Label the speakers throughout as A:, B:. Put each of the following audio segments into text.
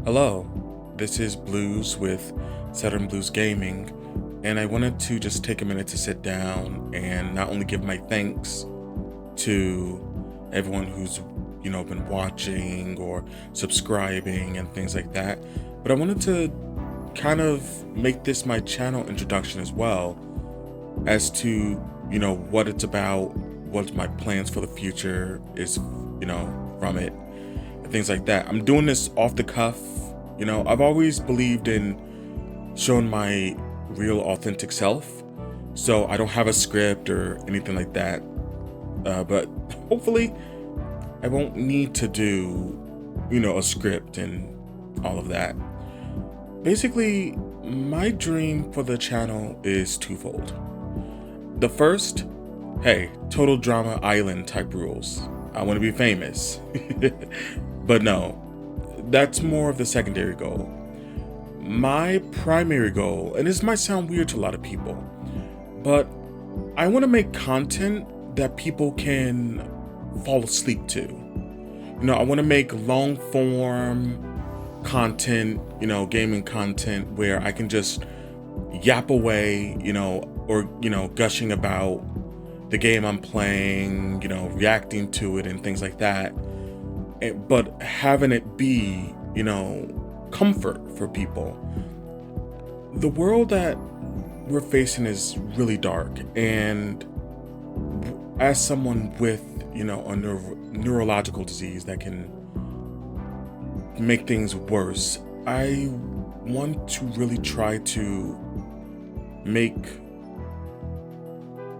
A: Hello, this is Blues with Southern Blues Gaming, and I wanted to just take a minute to sit down and not only give my thanks to everyone who's been watching or subscribing and things like that, but I wanted to kind of make this my channel introduction as well as to what it's about, what my plans for the future is, from it and things like that. I'm doing this off the cuff. I've always believed in showing my real authentic self, so I don't have a script or anything like that. But hopefully I won't need to do, a script and all of that. Basically, my dream for the channel is twofold. The first, hey, total drama island type rules. I want to be famous. But no, that's more of the secondary goal. My primary goal, and this might sound weird to a lot of people, but I want to make content that people can fall asleep to. I want to make long form content, gaming content where I can just yap away, or, gushing about the game I'm playing, reacting to it and things like that. But having it be, comfort for people. The world that we're facing is really dark, and as someone with, a neurological disease that can make things worse, I want to really try to make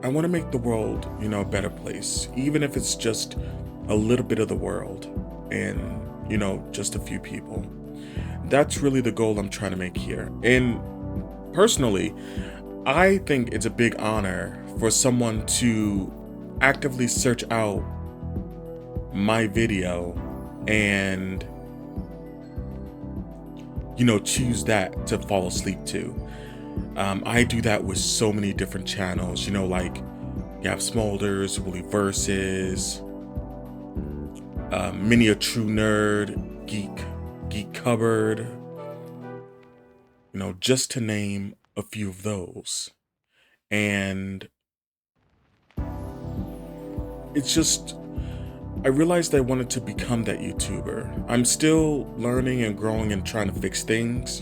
A: the world, a better place, even if it's just a little bit of the world and, just a few people. That's really the goal I'm trying to make here. And personally, I think it's a big honor for someone to actively search out my video and, choose that to fall asleep to. I do that with so many different channels, like you have Smolders, Woolly Versus, Mini a True Nerd, Geek Cupboard, just to name a few of those. And it's just, I realized I wanted to become that YouTuber. I'm still learning and growing and trying to fix things,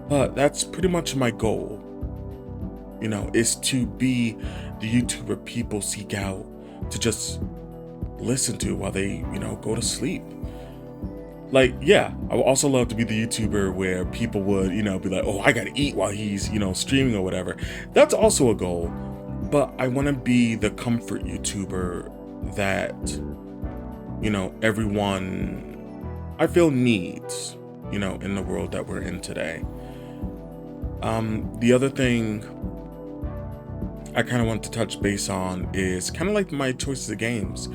A: but that's pretty much my goal, is to be the YouTuber people seek out to just listen to while they, go to sleep. Like, yeah, I would also love to be the YouTuber where people would, be like, oh, I gotta eat while he's, streaming or whatever. That's also a goal. But I want to be the comfort YouTuber that, everyone I feel needs, in the world that we're in today. The other thing I kind of want to touch base on is kind of like my choices of games.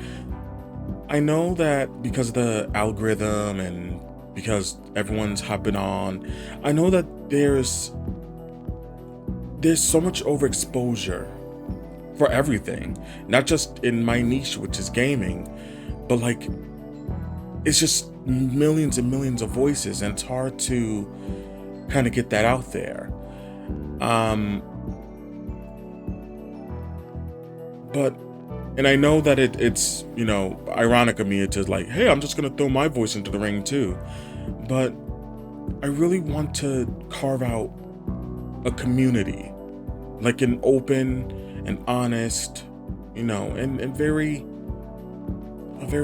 A: I know that because of the algorithm and because everyone's hopping on, I know that there's so much overexposure for everything, not just in my niche, which is gaming, but like it's just millions and millions of voices, and it's hard to kind of get that out there. And I know that it's ironic of me to like, hey, I'm just gonna throw my voice into the ring too, but I really want to carve out a community, like an open and honest, and a very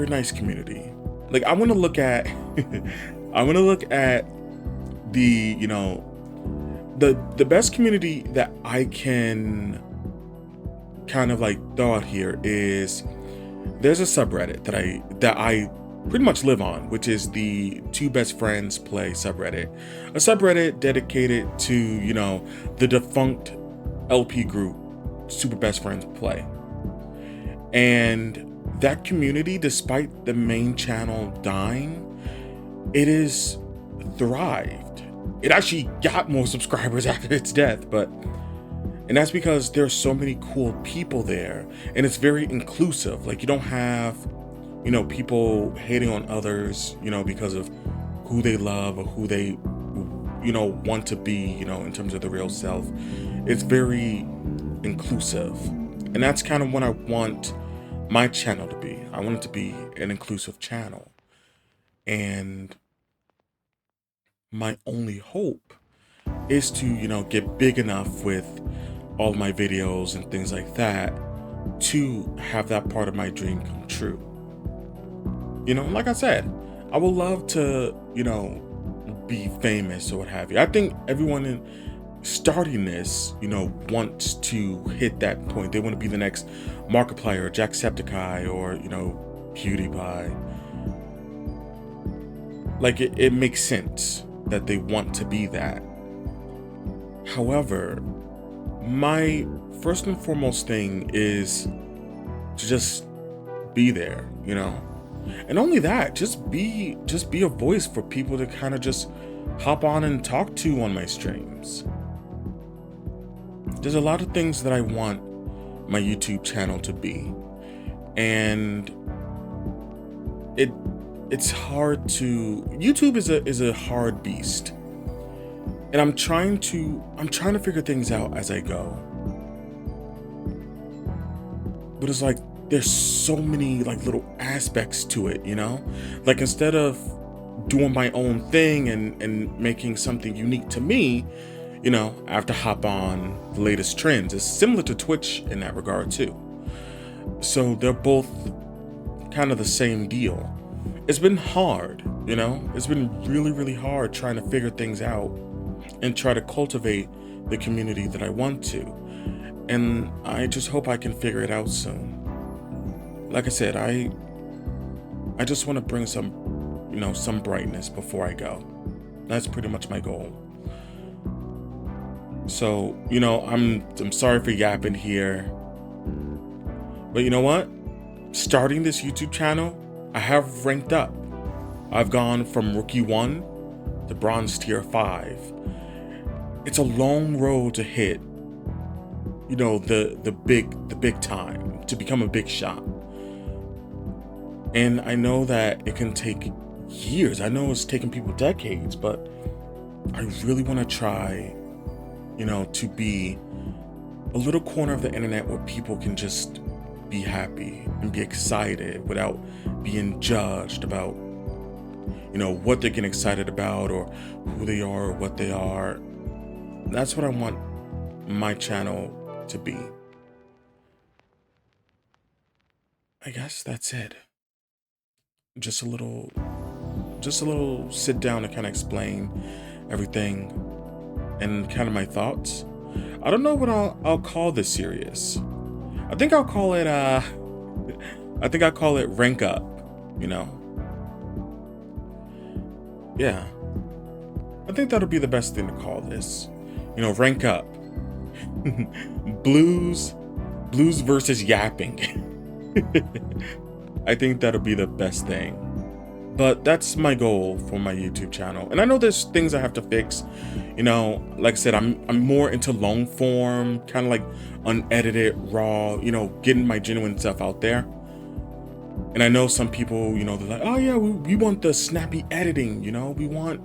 A: nice community. Like I want to look at, the the best community that I can kind of like throw out here is there's a subreddit that I pretty much live on, which is the Two Best Friends Play subreddit, a subreddit dedicated to the defunct LP group Super Best Friends Play. And that community, despite the main channel dying, it is thrived. It actually got more subscribers after its death, and that's because there's so many cool people there, and it's very inclusive. Like you don't have, people hating on others, because of who they love or who they, want to be, in terms of the real self. It's very inclusive. And that's kind of what I want my channel to be. I want it to be an inclusive channel. And my only hope is to, get big enough with all my videos and things like that to have that part of my dream come true. Like I said, I would love to, be famous or what have you. I think everyone in starting this, wants to hit that point. They want to be the next Markiplier or Jacksepticeye or, PewDiePie. Like it makes sense that they want to be that. However, my first and foremost thing is to just be there, and only that, just be a voice for people to kind of just hop on and talk to on my streams. There's a lot of things that I want my YouTube channel to be, and it's hard to. YouTube is a hard beast, and I'm trying to figure things out as I go. But it's like there's so many like little aspects to it, like instead of doing my own thing and making something unique to me, I have to hop on the latest trends. It's similar to Twitch in that regard too. So they're both kind of the same deal. It's been hard, it's been really, really hard trying to figure things out and try to cultivate the community that I want to. And I just hope I can figure it out soon. Like I said, I just want to bring some brightness before I go. That's pretty much my goal. So, I'm sorry for yapping here. But you know what? Starting this YouTube channel, I have ranked up. I've gone from Rookie 1 to Bronze Tier 5. It's a long road to hit, the big time, to become a big shot. And I know that it can take years. I know it's taken people decades, but I really want to try, to be a little corner of the internet where people can just be happy and be excited without being judged about, what they're getting excited about or who they are or what they are. That's what I want my channel to be. I guess that's it. Just a little sit down to kind of explain everything and kind of my thoughts. I don't know what I'll call this series. I think I'll call it Rank Up, Yeah. I think that'll be the best thing to call this. Rank Up. Blues versus Yapping. I think that'll be the best thing. But that's my goal for my YouTube channel. And I know there's things I have to fix. Like I said, I'm more into long form, kind of like unedited, raw, getting my genuine stuff out there. And I know some people, they're like, oh yeah, we want the snappy editing, we want,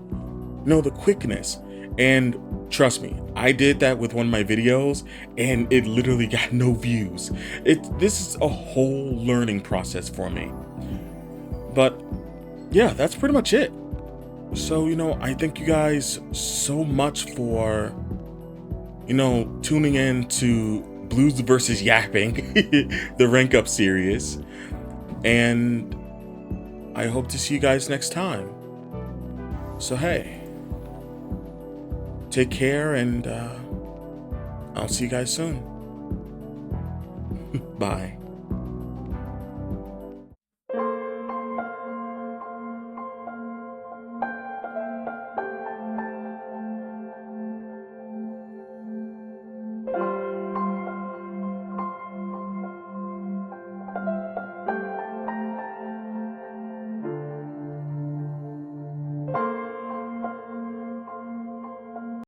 A: the quickness. And trust me, I did that with one of my videos and it literally got no views. This is a whole learning process for me. But yeah, that's pretty much it. So, I thank you guys so much for, tuning in to Blues versus Yapping, the Rank Up series. And I hope to see you guys next time. So, hey, take care, and I'll see you guys soon. Bye.